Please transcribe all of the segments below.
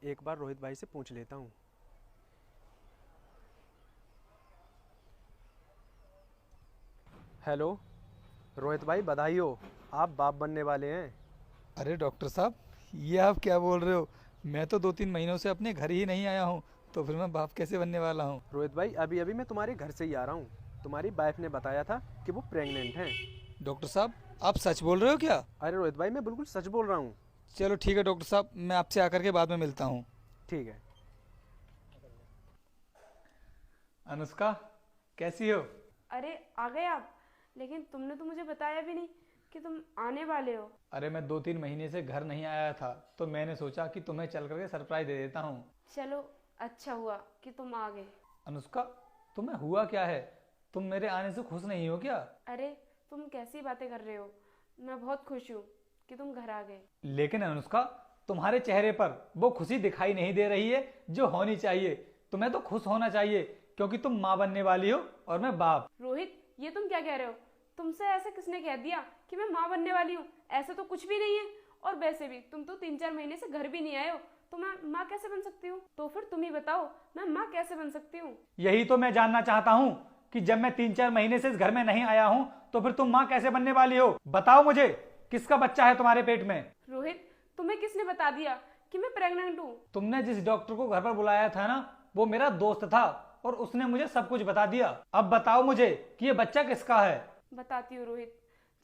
एक बार रोहित भाई से पूछ लेता हूँ। हेलो रोहित भाई, बधाई हो, आप बाप बनने वाले हैं। अरे डॉक्टर साहब, ये आप क्या बोल रहे हो? मैं तो 2-3 महीनों से अपने घर ही नहीं आया हूँ, तो फिर मैं बाप कैसे बनने वाला हूँ? रोहित भाई, अभी अभी मैं तुम्हारे घर से ही आ रहा हूँ। तुम्हारी वाइफ ने बताया था कि वो प्रेग्नेंट हैं। डॉक्टर साहब, आप सच बोल रहे हो क्या? अरे रोहित भाई, मैं बिल्कुल सच बोल रहा हूँ। चलो ठीक है डॉक्टर साहब, मैं आपसे आकर के बाद में मिलता हूँ। ठीक है। अनुष्का, कैसी हो? अरे आ गए आप। लेकिन तुमने तो मुझे बताया भी नहीं कि तुम आने वाले हो। अरे मैं 2-3 महीने से घर नहीं आया था, तो मैंने सोचा कि तुम्हें चल करके सरप्राइज दे देता हूँ। चलो, अच्छा हुआ कि तुम आ गए। अनुष्का, तुम्हें हुआ क्या है? तुम मेरे आने से खुश नहीं हो क्या? अरे तुम कैसी बातें कर रहे हो। मैं बहुत खुश हूँ कि तुम घर आ गए। लेकिन अनुष्का, तुम्हारे चेहरे पर वो खुशी दिखाई नहीं दे रही है जो होनी चाहिए। तुम्हें तो खुश होना चाहिए, क्योंकि तुम माँ बनने वाली हो और मैं बाप। रोहित, ये तुम क्या कह रहे हो? तुमसे ऐसा किसने कह दिया कि मैं माँ बनने वाली हूँ? ऐसा तो कुछ भी नहीं है। और वैसे भी तुम तो 3-4 महीने से घर भी नहीं आए हो, तो मैं माँ कैसे बन सकती हूँ? तो फिर तुम ही बताओ, मैं माँ कैसे बन सकती हूँ? यही तो मैं जानना चाहता हूँ कि जब मैं 3-4 महीने से इस घर में नहीं आया हूँ, तो फिर तुम माँ कैसे बनने वाली हो? बताओ मुझे, किसका बच्चा है तुम्हारे पेट में? रोहित, तुम्हें किसने बता दिया कि मैं प्रेग्नेंट हूँ? तुमने जिस डॉक्टर को घर पर बुलाया था ना, वो मेरा दोस्त था और उसने मुझे सब कुछ बता दिया। अब बताओ मुझे कि ये बच्चा किसका है? बताती हूँ रोहित।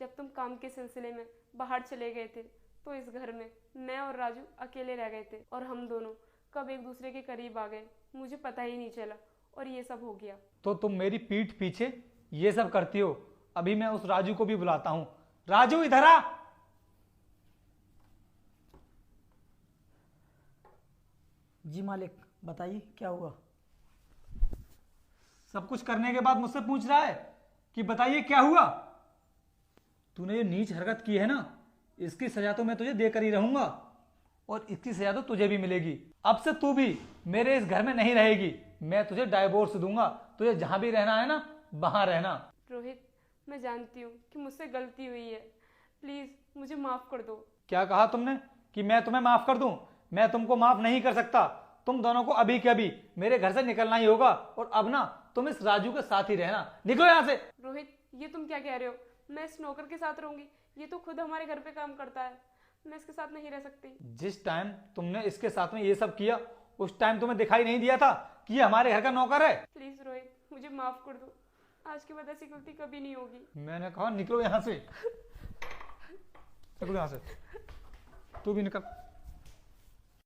जब तुम काम के सिलसिले में बाहर चले गए थे, तो इस घर में मैं और राजू अकेले रह गए थे, और हम दोनों कब एक दूसरे के करीब आ गए मुझे पता ही नहीं चला, और ये सब हो गया। तो तुम मेरी पीठ पीछे ये सब करती हो। अभी मैं उस राजू को भी बुलाता हूँ। राजू, इधर आ। जी मालिक, बताइए क्या हुआ। सब कुछ करने के बाद मुझसे पूछ रहा है कि बताइए क्या हुआ। तूने ये नीच हरकत की है ना, इसकी सजा तो मैं तुझे देकर ही रहूंगा, और इसकी सजा तो तुझे भी मिलेगी। अब से तू भी मेरे इस घर में नहीं रहेगी। मैं तुझे डाइवोर्स दूंगा। तुझे जहां भी रहना है ना, वहां रहना। रोहित, मैं जानती हूँ कि मुझसे गलती हुई है। प्लीज़ मुझे माफ़ कर दो। क्या कहा तुमने कि मैं तुम्हें माफ कर दूं? मैं तुमको माफ नहीं कर सकता। तुम दोनों को अभी के अभी मेरे घर से निकलना ही होगा, और अब ना तुम इस राजू के साथ ही रहना। निकलो यहाँ से। रोहित, ये तुम क्या कह रहे हो? मैं इस नौकर के साथ रहूंगी? ये तो खुद हमारे घर पे काम करता है। मैं इसके साथ नहीं रह सकती। जिस टाइम तुमने इसके साथ में ये सब किया, उस टाइम तुम्हें दिखाई नहीं दिया था कि ये हमारे घर का नौकर है? प्लीज़ रोहित, मुझे माफ़ कर दो। आज के बाद ऐसी गलती कभी नहीं होगी। मैंने कहा निकलो यहाँ से। निकलो यहाँ से। तू भी निकल।